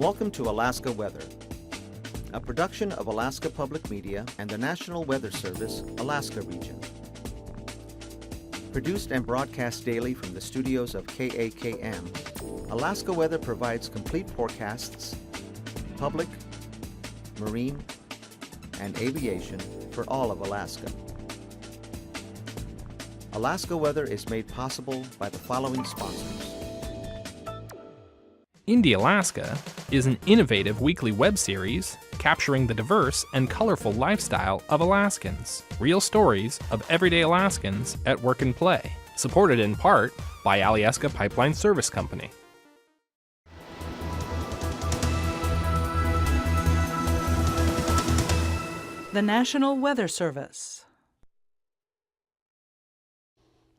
Welcome to Alaska Weather, a production of Alaska Public Media and the National Weather Service, Alaska Region. Produced and broadcast daily from the studios of KAKM, Alaska Weather provides complete forecasts, public, marine, and aviation for all of Alaska. Alaska Weather is made possible by the following sponsors. Indie Alaska is an innovative weekly web series capturing the diverse and colorful lifestyle of Alaskans. Real stories of everyday Alaskans at work and play. Supported in part by Alyeska Pipeline Service Company. The National Weather Service.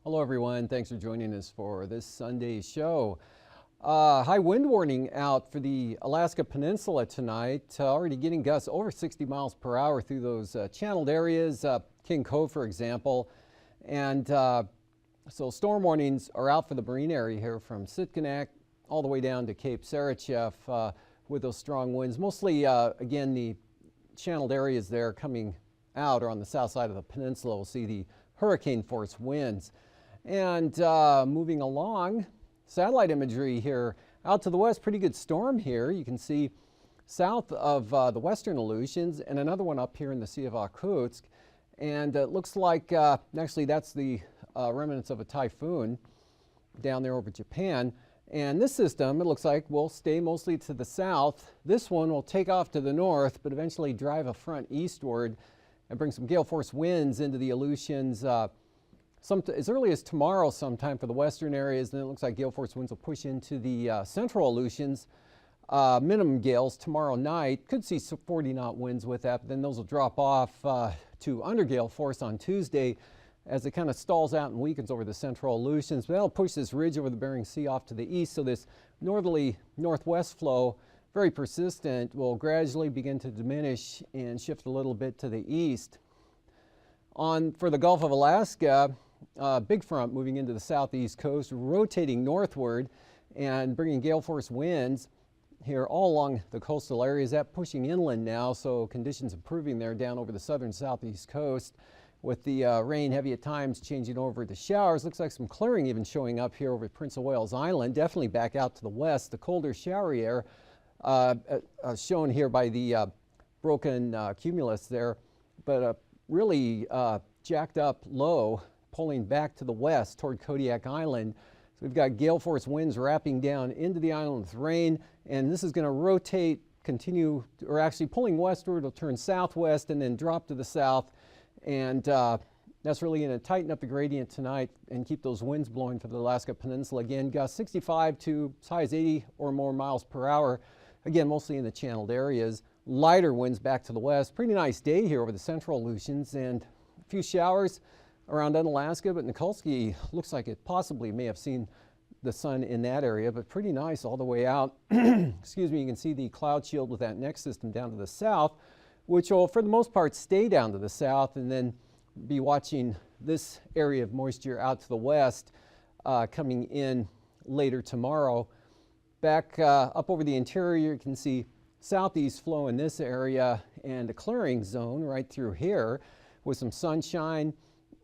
Hello everyone, thanks for joining us for this Sunday's show. High wind warning out for the Alaska Peninsula tonight, already getting gusts over 60 miles per hour through those channeled areas, King Cove for example. And so storm warnings are out for the marine area here from Sitkinak all the way down to Cape Sarachev with those strong winds. Mostly, again, the channeled areas there coming out or on the south side of the peninsula. We'll see the hurricane force winds. And moving along, satellite imagery here out to the west, pretty good storm here. You can see south of the western Aleutians and another one up here in the Sea of AKwx. And it looks like actually that's the remnants of a typhoon down there over Japan. And this system, it looks like, will stay mostly to the south. This one will take off to the north, but eventually drive a front eastward and bring some gale force winds into the Aleutians as early as tomorrow sometime for the western areas. Then it looks like gale force winds will push into the central Aleutians. Minimum gales tomorrow night. Could see some 40-knot winds with that, but then those will drop off to under gale force on Tuesday as it kind of stalls out and weakens over the central Aleutians. But that'll push this ridge over the Bering Sea off to the east. So this northerly northwest flow, very persistent, will gradually begin to diminish and shift a little bit to the east. For the Gulf of Alaska, big front moving into the southeast coast, rotating northward and bringing gale force winds here all along the coastal areas. That pushing inland now, so conditions improving there down over the southern southeast coast with the rain heavy at times changing over to showers. Looks like some clearing even showing up here over Prince of Wales Island. Definitely back out to the west, the colder showery air shown here by the broken cumulus there, but really jacked up low, pulling back to the west toward Kodiak Island. So we've got gale force winds wrapping down into the island with rain, and this is going to rotate, continue, or actually pulling westward. It'll turn southwest and then drop to the south, and that's really going to tighten up the gradient tonight and keep those winds blowing for the Alaska Peninsula. Again, gusts 65 to as high as 80 or more miles per hour. Again, mostly in the channeled areas. Lighter winds back to the west. Pretty nice day here over the central Aleutians, and a few showers around Unalaska, but Nikolsky looks like it possibly may have seen the sun in that area, but pretty nice all the way out. Excuse me, you can see the cloud shield with that next system down to the south, which will for the most part stay down to the south and then be watching this area of moisture out to the west coming in later tomorrow. Back up over the interior, you can see southeast flow in this area and a clearing zone right through here with some sunshine.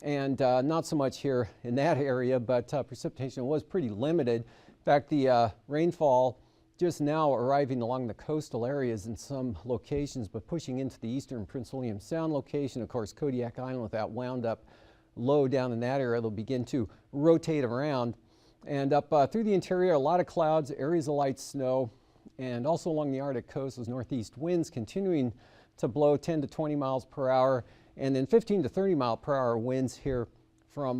And not so much here in that area, but precipitation was pretty limited. In fact, the rainfall just now arriving along the coastal areas in some locations, but pushing into the eastern Prince William Sound location. Of course, Kodiak Island with that wound up low down in that area, they'll begin to rotate around. And up through the interior, a lot of clouds, areas of light snow, and also along the Arctic coast, those northeast winds continuing to blow 10 to 20 miles per hour. And then 15 to 30 mile per hour winds here from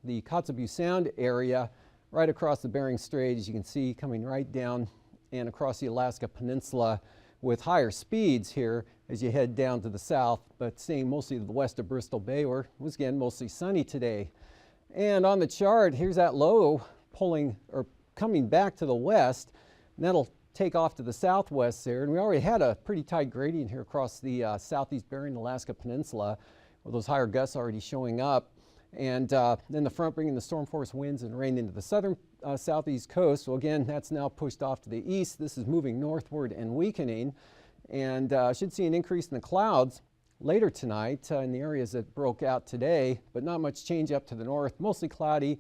the Kotzebue Sound area right across the Bering Strait, as you can see, coming right down and across the Alaska Peninsula with higher speeds here as you head down to the south, but staying mostly to the west of Bristol Bay, where it was again mostly sunny today. And on the chart, here's that low pulling or coming back to the west, and that'll take off to the southwest there, and we already had a pretty tight gradient here across the southeast Bering Alaska Peninsula with those higher gusts already showing up. And then the front bringing the storm force winds and rain into the southern southeast coast. So again, that's now pushed off to the east. This is moving northward and weakening, and should see an increase in the clouds later tonight in the areas that broke out today, but not much change up to the north. Mostly cloudy.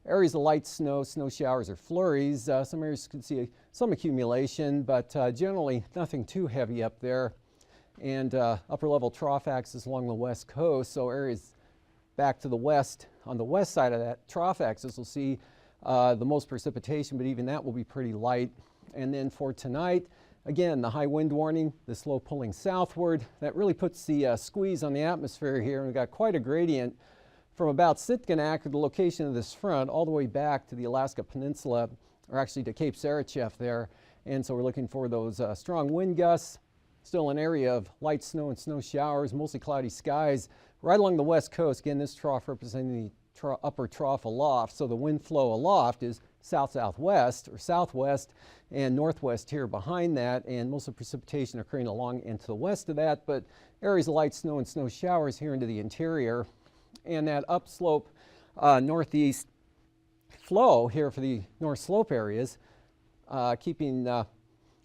Areas of light snow, snow showers or flurries. Some areas could see some accumulation, but generally nothing too heavy up there. And upper level trough axis along the west coast, so areas back to the west, on the west side of that trough axis, will see the most precipitation, but even that will be pretty light. And then for tonight, again, the high wind warning, the slow pulling southward, that really puts the squeeze on the atmosphere here, and we've got quite a gradient from about Sitkinak, the location of this front, all the way back to the Alaska Peninsula, or actually to Cape Sarachev there. And so we're looking for those strong wind gusts. Still an area of light snow and snow showers, mostly cloudy skies right along the west coast. Again, this trough representing the upper trough aloft. So the wind flow aloft is south-southwest or southwest and northwest here behind that, and most of the precipitation occurring along and to the west of that, but areas of light snow and snow showers here into the interior. And that upslope northeast flow here for the north slope areas, keeping a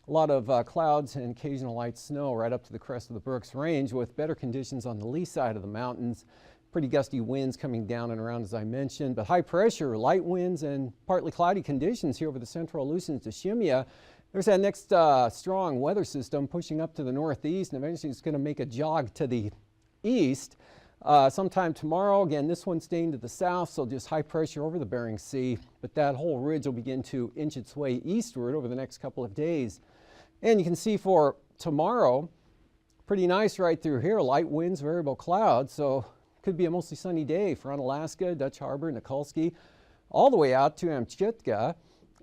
lot of clouds and occasional light snow right up to the crest of the Brooks Range, with better conditions on the lee side of the mountains. Pretty gusty winds coming down and around, as I mentioned, but high pressure, light winds, and partly cloudy conditions here over the central Aleutians to Shimia. There's that next strong weather system pushing up to the northeast, and eventually it's going to make a jog to the east. Sometime tomorrow, again, this one staying to the south, so just high pressure over the Bering Sea, but that whole ridge will begin to inch its way eastward over the next couple of days. And you can see for tomorrow, pretty nice right through here, light winds, variable clouds, so could be a mostly sunny day for Unalaska, Dutch Harbor, Nikolsky, all the way out to Amchitka.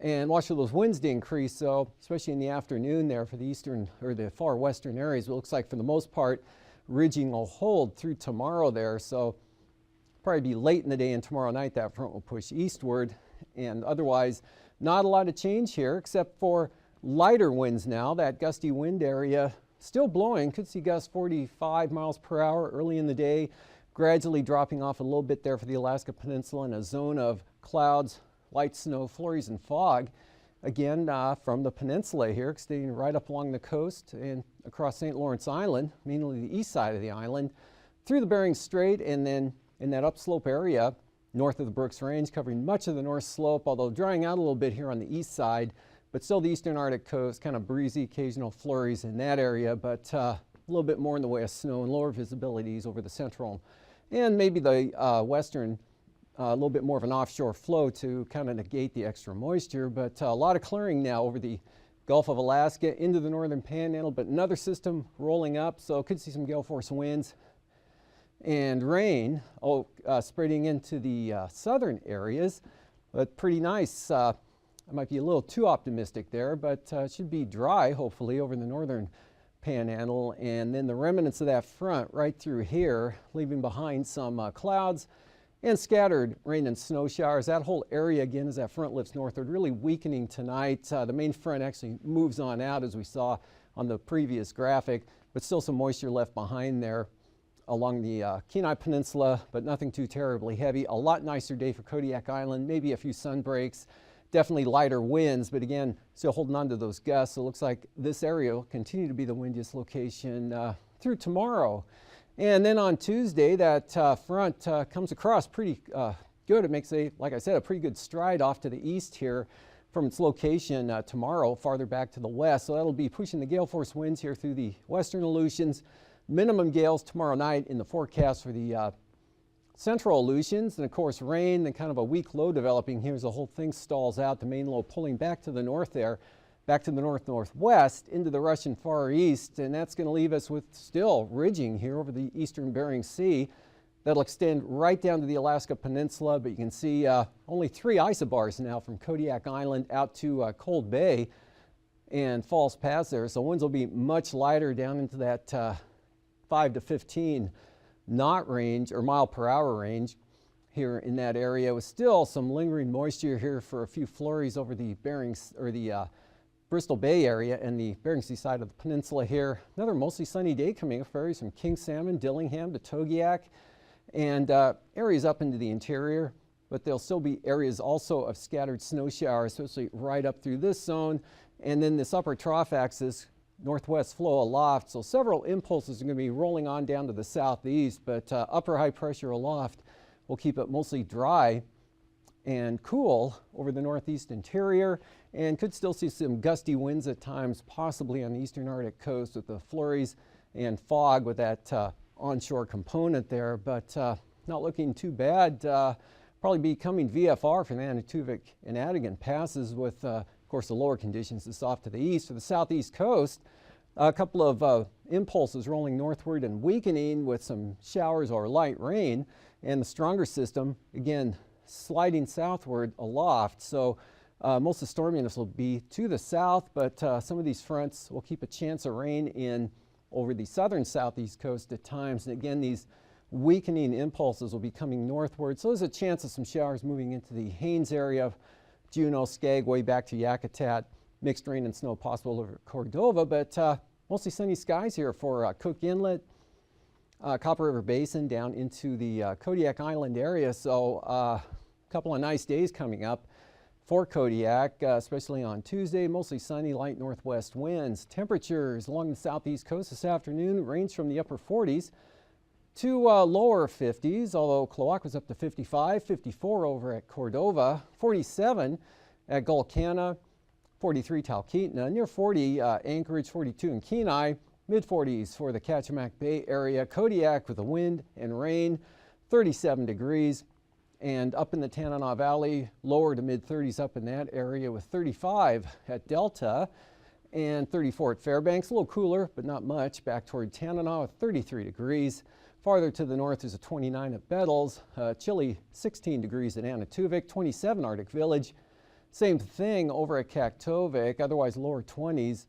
And watch for those winds to increase, so especially in the afternoon there for the eastern or the far western areas. It looks like for the most part, ridging will hold through tomorrow there, so probably be late in the day and tomorrow night that front will push eastward. And otherwise, not a lot of change here except for lighter winds now. That gusty wind area still blowing, could see gusts 45 miles per hour early in the day, gradually dropping off a little bit there for the Alaska Peninsula, in a zone of clouds, light snow, flurries, and fog. Again, from the peninsula here, extending right up along the coast and across St. Lawrence Island, mainly the east side of the island, through the Bering Strait, and then in that upslope area north of the Brooks Range, covering much of the north slope, although drying out a little bit here on the east side, but still the eastern Arctic coast, kind of breezy, occasional flurries in that area, but a little bit more in the way of snow and lower visibilities over the central and maybe the western. A little bit more of an offshore flow to kind of negate the extra moisture, but a lot of clearing now over the Gulf of Alaska into the northern panhandle, but another system rolling up, so could see some gale force winds and rain spreading into the southern areas, but pretty nice. I might be a little too optimistic there, but it should be dry hopefully over the northern panhandle, and then the remnants of that front right through here, leaving behind some clouds and scattered rain and snow showers. That whole area, again, as that front lifts northward, really weakening tonight. The main front actually moves on out, as we saw on the previous graphic, but still some moisture left behind there along the Kenai Peninsula, but nothing too terribly heavy. A lot nicer day for Kodiak Island, maybe a few sun breaks, definitely lighter winds, but again, still holding on to those gusts. So it looks like this area will continue to be the windiest location through tomorrow. And then on Tuesday, that front comes across pretty good. It makes, like I said, a pretty good stride off to the east here from its location tomorrow, farther back to the west. So that'll be pushing the gale force winds here through the western Aleutians. Minimum gales tomorrow night in the forecast for the central Aleutians. And of course, rain, then kind of a weak low developing here as the whole thing stalls out. The main low pulling back to the north there, back to the north-northwest into the Russian Far East, and that's going to leave us with still ridging here over the eastern Bering Sea. That'll extend right down to the Alaska Peninsula, but you can see only 3 isobars now from Kodiak Island out to Cold Bay and Falls Pass there, so winds will be much lighter down into that 5 to 15 knot range or mile per hour range here in that area, with still some lingering moisture here for a few flurries over the Bering or the Bristol Bay area and the Bering Sea side of the peninsula here. Another mostly sunny day coming up for areas from King Salmon, Dillingham to Togiak, and areas up into the interior, but there'll still be areas also of scattered snow showers, especially right up through this zone. And then this upper trough axis, northwest flow aloft. So several impulses are going to be rolling on down to the southeast, but upper high pressure aloft will keep it mostly dry and cool over the northeast interior, and could still see some gusty winds at times, possibly on the eastern Arctic coast with the flurries and fog with that onshore component there, but not looking too bad. Probably be coming VFR for the Anaktuvik and Adigan passes with, of course, the lower conditions is off to the east. For the southeast coast, a couple of impulses rolling northward and weakening with some showers or light rain, and the stronger system, again, sliding southward aloft. So most of the storminess will be to the south, but some of these fronts will keep a chance of rain in over the southern southeast coast at times. And again, these weakening impulses will be coming northward. So there's a chance of some showers moving into the Haines area, Juneau, Skagway, back to Yakutat. Mixed rain and snow possible over Cordova, but mostly sunny skies here for Cook Inlet, Copper River Basin down into the Kodiak Island area. So a couple of nice days coming up for Kodiak, especially on Tuesday. Mostly sunny, light northwest winds. Temperatures along the southeast coast this afternoon range from the upper 40s to lower 50s, although Cloac was up to 55, 54 over at Cordova, 47 at Gulkana, 43 Talkeetna, near 40 Anchorage, 42 in Kenai, mid-40s for the Kachemak Bay area. Kodiak with the wind and rain, 37 degrees. And up in the Tanana Valley, lower to mid-30s up in that area with 35 at Delta and 34 at Fairbanks. A little cooler, but not much. Back toward Tanana with 33 degrees. Farther to the north is a 29 at Bettles, chilly 16 degrees at Anaktuvik, 27 Arctic Village. Same thing over at Kaktovik, otherwise lower 20s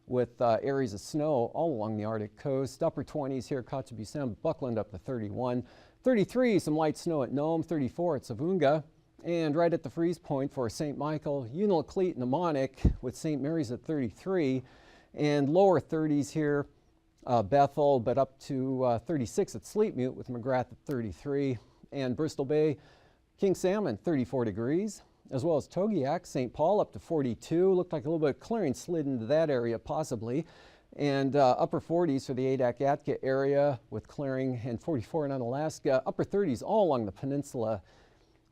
with areas of snow all along the Arctic coast. Upper 20s here, Cachebusem, Buckland up to 31. 33, some light snow at Nome, 34 at Savunga, and right at the freeze point for St. Michael, Unalakleet and Mnemonic with St. Mary's at 33, and lower 30s here, Bethel, but up to 36 at Sleepmute with McGrath at 33, and Bristol Bay, King Salmon, 34 degrees, as well as Togiak, St. Paul up to 42. Looked like a little bit of clearing slid into that area possibly. And upper 40s for the Adak-Atka area with clearing, and 44 in Unalaska. Upper 30s all along the peninsula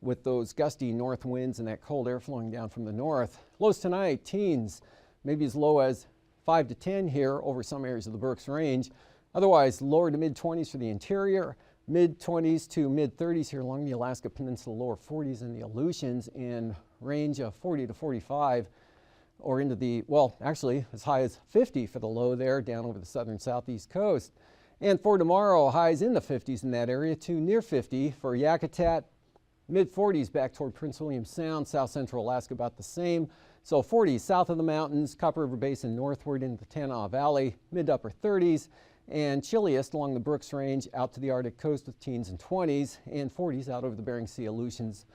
with those gusty north winds and that cold air flowing down from the north. Lows tonight, teens, maybe as low as 5 to 10 here over some areas of the Berks Range. Otherwise, lower to mid-20s for the interior, mid-20s to mid-30s here along the Alaska Peninsula, lower 40s in the Aleutians, and range of 40 to 45 or into the, well, actually as high as 50 for the low there down over the southern southeast coast. And for tomorrow, highs in the 50s in that area to near 50 for Yakutat, mid-40s back toward Prince William Sound, south central Alaska about the same. So 40s south of the mountains, Copper River Basin northward into the Tanana Valley, mid to upper 30s, and chilliest along the Brooks Range out to the Arctic coast with teens and 20s, and 40s out over the Bering Sea Aleutians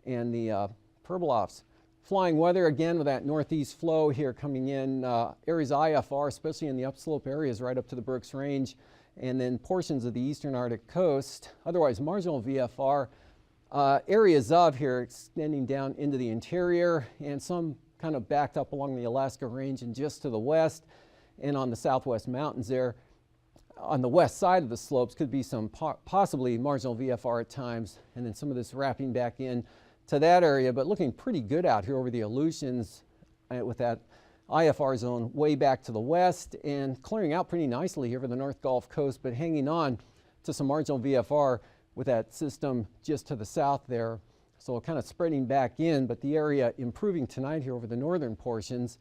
and the Pribilofs. Flying weather again with that northeast flow here coming in, areas IFR, especially in the upslope areas right up to the Brooks Range, and then portions of the eastern Arctic coast. Otherwise marginal VFR, areas of here extending down into the interior, and some kind of backed up along the Alaska Range and just to the west and on the southwest mountains there. On the west side of the slopes could be some possibly marginal VFR at times, and then some of this wrapping back in to that area, but looking pretty good out here over the Aleutians with that IFR zone way back to the west and clearing out pretty nicely here for the North Gulf Coast, but hanging on to some marginal VFR with that system just to the south there. So kind of spreading back in, but the area improving tonight here over the northern portions,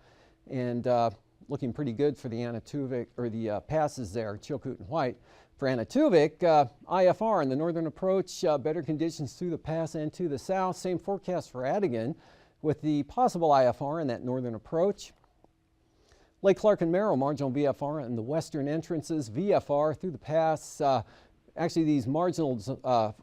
and looking pretty good for the Anaktuvik, or the passes there, Chilkoot and White. For Anaktuvik, IFR in the northern approach, better conditions through the pass and to the south. Same forecast for Adigan with the possible IFR in that northern approach. Lake Clark and Merrill, marginal VFR in the western entrances, VFR through the pass. Actually, these marginal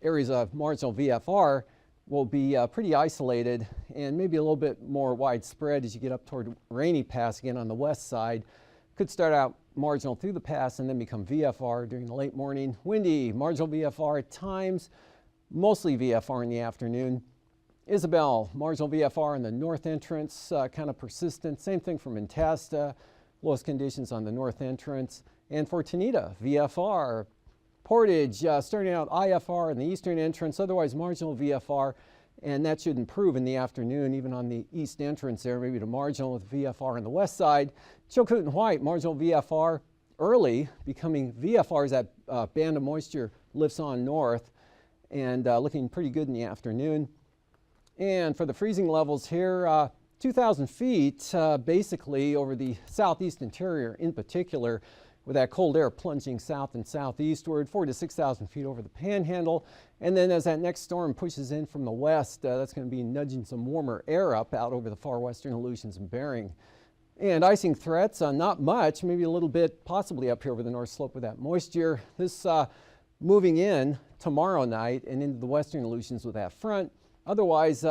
areas of marginal VFR will be pretty isolated and maybe a little bit more widespread as you get up toward Rainy Pass again on the west side. Could start out marginal through the pass and then become VFR during the late morning. Windy, marginal VFR at times, mostly VFR in the afternoon. Isabel, marginal VFR in the north entrance, kind of persistent. Same thing for Mentasta, lowest conditions on the north entrance. And for Tanita, VFR. Portage, starting out IFR in the eastern entrance, otherwise marginal VFR, and that should improve in the afternoon, even on the east entrance there, maybe to marginal with VFR on the west side. Chilkoot and White, marginal VFR early, becoming VFR as that band of moisture lifts on north, and looking pretty good in the afternoon. And for the freezing levels here, 2,000 feet basically over the southeast interior in particular, with that cold air plunging south and southeastward, 4,000 to 6,000 feet over the Panhandle. And then as that next storm pushes in from the west, that's going to be nudging some warmer air up out over the far western Aleutians and Bering. And icing threats, not much, maybe a little bit possibly up here over the north slope with that moisture. This moving in tomorrow night and into the western Aleutians with that front. Otherwise,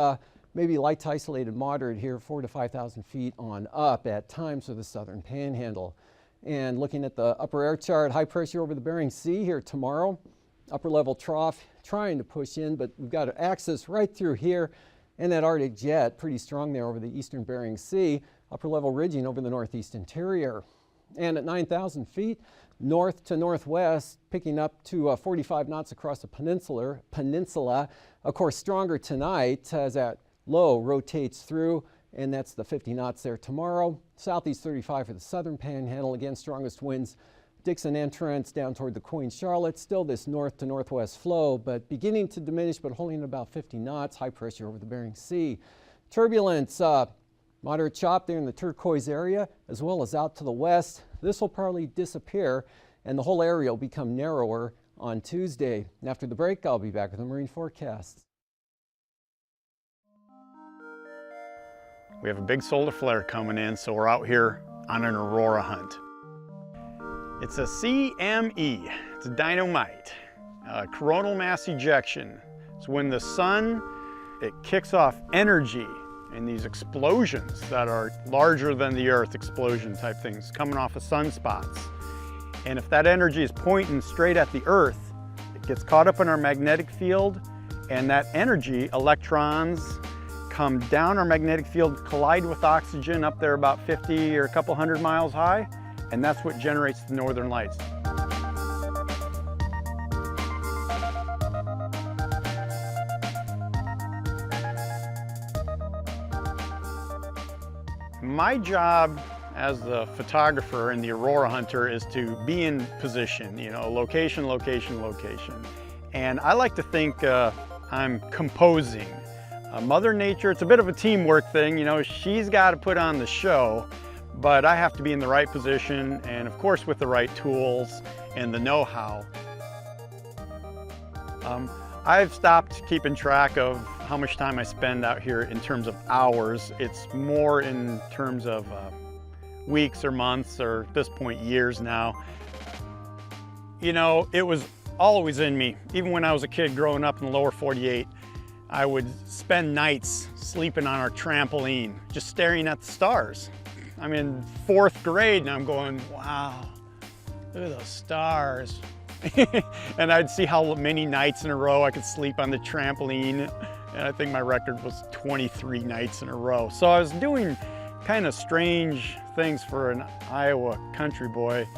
maybe light to isolated moderate here, 4,000 to 5,000 feet on up at times for the southern Panhandle. And looking at the upper air chart, high pressure over the Bering Sea here tomorrow. Upper level trough trying to push in, but we've got access right through here. And that Arctic jet pretty strong there over the eastern Bering Sea. Upper level ridging over the northeast interior. And at 9,000 feet, north to northwest, picking up to 45 knots across the peninsula. Of course, stronger tonight as that low rotates through. And that's the 50 knots there tomorrow. Southeast 35 for the southern Panhandle. Again, strongest winds. Dixon entrance down toward the Queen Charlotte. Still this north to northwest flow, but beginning to diminish, but holding about 50 knots. High pressure over the Bering Sea. Turbulence, moderate chop there in the turquoise area, as well as out to the west. This will probably disappear, and the whole area will become narrower on Tuesday. And after the break, I'll be back with the marine forecasts. We have a big solar flare coming in, so we're out here on an aurora hunt. It's a CME, it's a dynamite, coronal mass ejection. It's when the sun, it kicks off energy and these explosions that are larger than the Earth, explosion type things, coming off of sunspots. And if that energy is pointing straight at the Earth, it gets caught up in our magnetic field, and that energy, electrons, come down our magnetic field, collide with oxygen up there about 50 or a couple hundred miles high, and that's what generates the northern lights. My job as the photographer and the aurora hunter is to be in position, you know, location, location, location. And I like to think I'm composing. Mother Nature, it's a bit of a teamwork thing, you know, she's got to put on the show, but I have to be in the right position and of course with the right tools and the know-how. I've stopped keeping track of how much time I spend out here in terms of hours. It's more in terms of weeks or months, or at this point years now. You know, it was always in me. Even when I was a kid growing up in the lower 48, I would spend nights sleeping on our trampoline, just staring at the stars. I'm in 4th grade and I'm going, wow, look at those stars. And I'd see how many nights in a row I could sleep on the trampoline. And I think my record was 23 nights in a row. So I was doing kind of strange things for an Iowa country boy.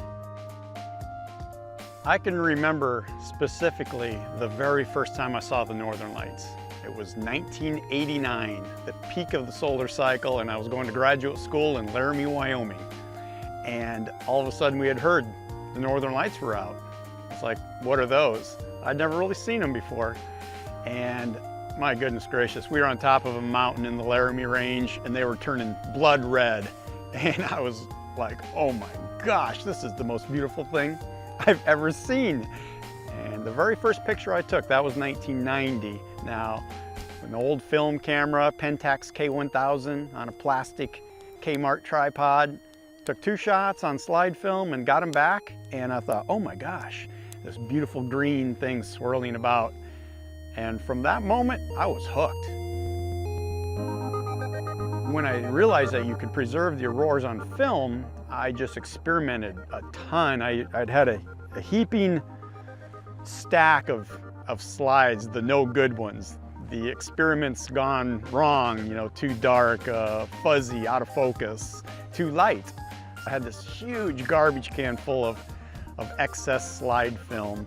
I can remember specifically the very first time I saw the northern lights. It was 1989, the peak of the solar cycle, and I was going to graduate school in Laramie, Wyoming. And all of a sudden we had heard the northern lights were out. It's like, what are those? I'd never really seen them before. And my goodness gracious, we were on top of a mountain in the Laramie Range and they were turning blood red. And I was like, oh my gosh, this is the most beautiful thing I've ever seen. And the very first picture I took, that was 1990. Now, an old film camera, Pentax K1000 on a plastic Kmart tripod. Took 2 shots on slide film and got them back. And I thought, oh my gosh, this beautiful green thing swirling about. And from that moment, I was hooked. When I realized that you could preserve the auroras on film, I just experimented a ton. I'd had a heaping stack of of slides, the no good ones, the experiments gone wrong, you know, too dark, fuzzy, out of focus, too light. I had this huge garbage can full of excess slide film,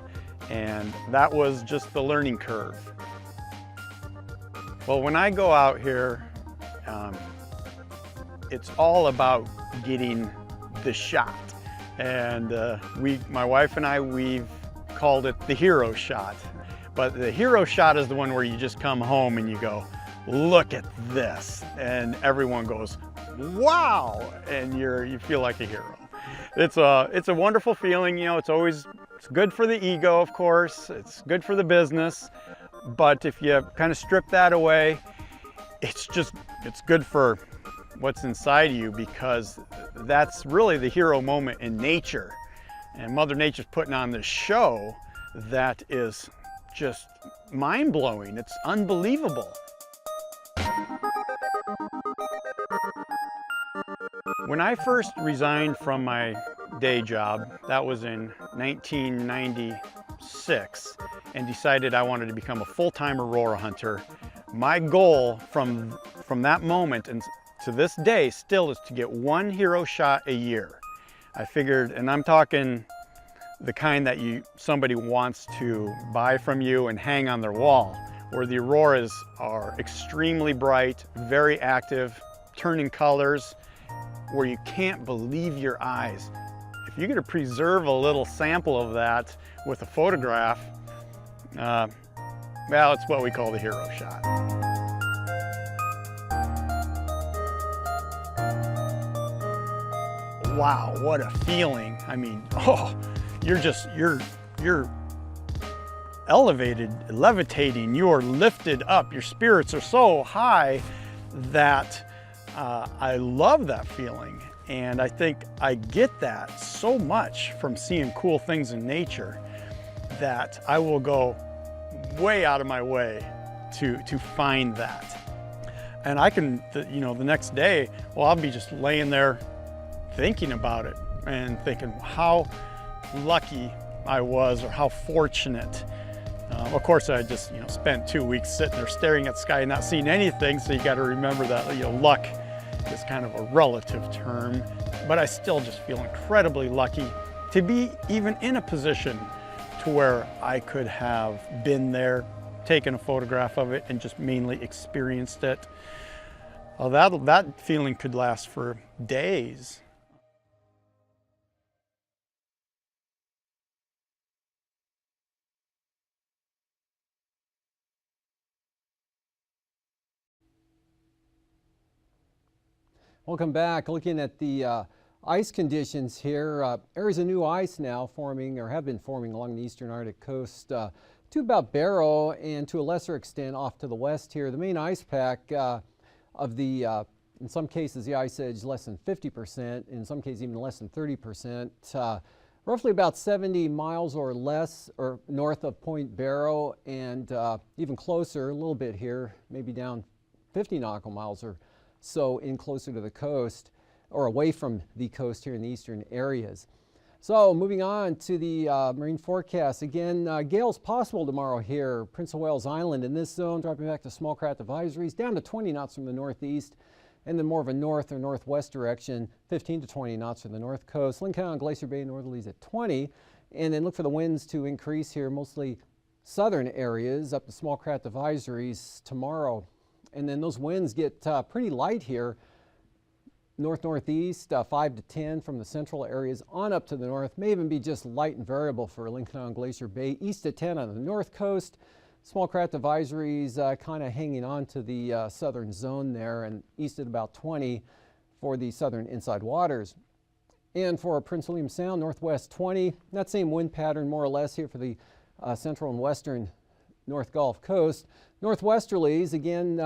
and that was just the learning curve. Well, when I go out here, it's all about getting the shot. And my wife and I, we've called it the hero shot. But the hero shot is the one where you just come home and you go, look at this. And everyone goes, wow, and you feel like a hero. It's a wonderful feeling, you know. It's good for the ego, of course. It's good for the business. But if you kind of strip that away, it's good for what's inside you, because that's really the hero moment in nature. And Mother Nature's putting on this show that is just mind-blowing. It's unbelievable. When I first resigned from my day job, that was in 1996, and decided I wanted to become a full-time aurora hunter, my goal from that moment and to this day still is to get one hero shot a year. I figured, and I'm talking the kind that somebody wants to buy from you and hang on their wall, where the auroras are extremely bright, very active, turning colors, where you can't believe your eyes. If you're going to preserve a little sample of that with a photograph, well, it's what we call the hero shot. Wow, what a feeling. I mean, you're elevated, levitating, you're lifted up. Your spirits are so high that I love that feeling. And I think I get that so much from seeing cool things in nature that I will go way out of my way to find that. And I can, you know, the next day, well, I'll be just laying there thinking about it and thinking how lucky I was, or how fortunate. Of course, I just, you know, spent 2 weeks sitting there staring at the sky and not seeing anything, so you got to remember that, you know, luck is kind of a relative term, but I still just feel incredibly lucky to be even in a position to where I could have been there, taken a photograph of it, and just mainly experienced it. Well, that feeling could last for days. Welcome back. Looking at the ice conditions here. Areas of new ice now forming, or have been forming, along the eastern Arctic coast to about Barrow, and to a lesser extent off to the west here. The main ice pack of the, in some cases, the ice edge less than 50%, in some cases even less than 30%. Roughly about 70 miles or less or north of Point Barrow, and even closer, a little bit here, maybe down 50 nautical miles or so in closer to the coast, or away from the coast here in the eastern areas. So moving on to the marine forecast. Again, gales possible tomorrow here, Prince of Wales Island in this zone, dropping back to small craft advisories, down to 20 knots from the northeast, and then more of a north or northwest direction, 15 to 20 knots from the north coast. Lincoln Island, Glacier Bay northerlies at 20, and then look for the winds to increase here, mostly southern areas, up to small craft advisories tomorrow. And then those winds get pretty light here, north-northeast, 5 to 10 from the central areas on up to the north. May even be just light and variable for Lincoln Island, Glacier Bay, east to 10 on the north coast. Small craft advisories kind of hanging on to the southern zone there, and east at about 20 for the southern inside waters. And for Prince William Sound, northwest 20. That same wind pattern more or less here for the central and western North Gulf Coast. Northwesterlies, again,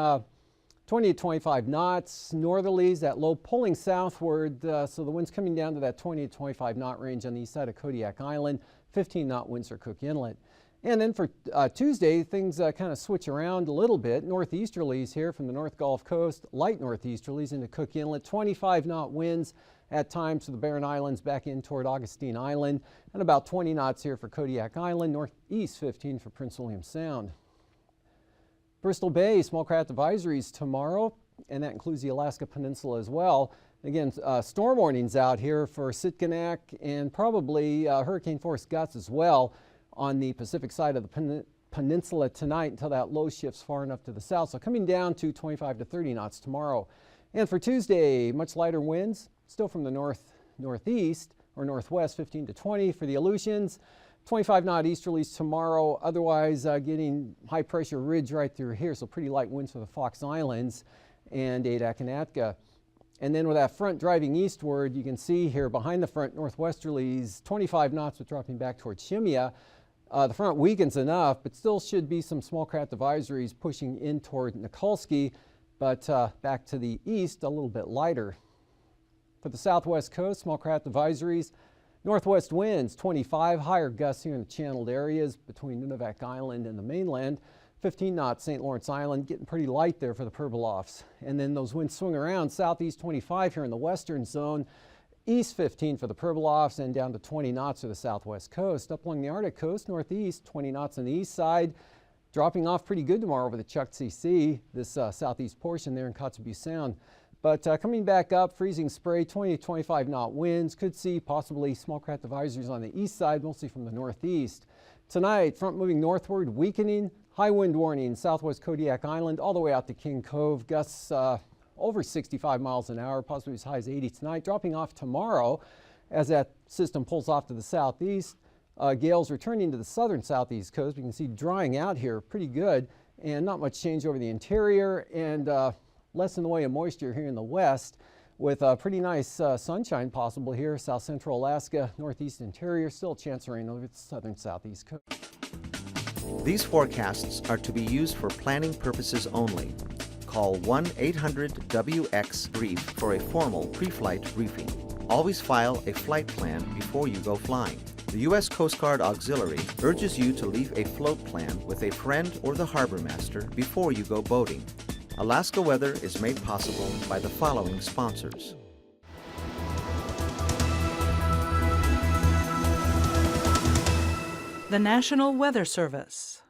20 to 25 knots. Northerlies, that low pulling southward, so the wind's coming down to that 20 to 25 knot range on the east side of Kodiak Island. 15 knot winds for Cook Inlet. And then for Tuesday, things kind of switch around a little bit. Northeasterlies here from the North Gulf Coast, light northeasterlies into Cook Inlet, 25 knot winds, at times for the Barren Islands back in toward Augustine Island, and about 20 knots here for Kodiak Island, northeast 15 for Prince William Sound. Bristol Bay, small craft advisories tomorrow, and that includes the Alaska Peninsula as well. Again, storm warnings out here for Sitkinak and probably hurricane force gusts as well on the Pacific side of the peninsula tonight until that low shifts far enough to the south. So coming down to 25 to 30 knots tomorrow. And for Tuesday, much lighter winds, still from the northeast or northwest, 15 to 20 for the Aleutians. 25 knot easterlies tomorrow, otherwise getting high pressure ridge right through here, so pretty light winds for the Fox Islands and Adak and Atka. And then with that front driving eastward, you can see here behind the front northwesterlies, 25 knots with dropping back towards Shemya. The front weakens enough, but still should be some small craft advisories pushing in toward Nikolsky, but back to the east, a little bit lighter. For the southwest coast, small craft advisories, northwest winds 25, higher gusts here in the channeled areas between Nunivak Island and the mainland. 15 knots St. Lawrence Island, getting pretty light there for the Pribilofs. And then those winds swing around southeast 25 here in the western zone, east 15 for the Pribilofs, and down to 20 knots for the southwest coast. Up along the Arctic coast, northeast 20 knots on the east side, dropping off pretty good tomorrow over the Chukchi Sea, this southeast portion there in Kotzebue Sound. But coming back up, freezing spray, 20 to 25 knot winds. Could see possibly small craft advisories on the east side, mostly from the northeast. Tonight, front moving northward, weakening. High wind warning, southwest Kodiak Island, all the way out to King Cove. Gusts over 65 miles an hour, possibly as high as 80 tonight. Dropping off tomorrow as that system pulls off to the southeast. Gales returning to the southern southeast coast. We can see drying out here pretty good, and not much change over the interior, and less in the way of moisture here in the west, with pretty nice sunshine possible here, south central Alaska, northeast interior, still a chance of rain over the southern southeast coast. These forecasts are to be used for planning purposes only. Call 1-800-WX-BRIEF for a formal pre-flight briefing. Always file a flight plan before you go flying. The U.S. Coast Guard Auxiliary urges you to leave a float plan with a friend or the harbor master before you go boating. Alaska Weather is made possible by the following sponsors. The National Weather Service.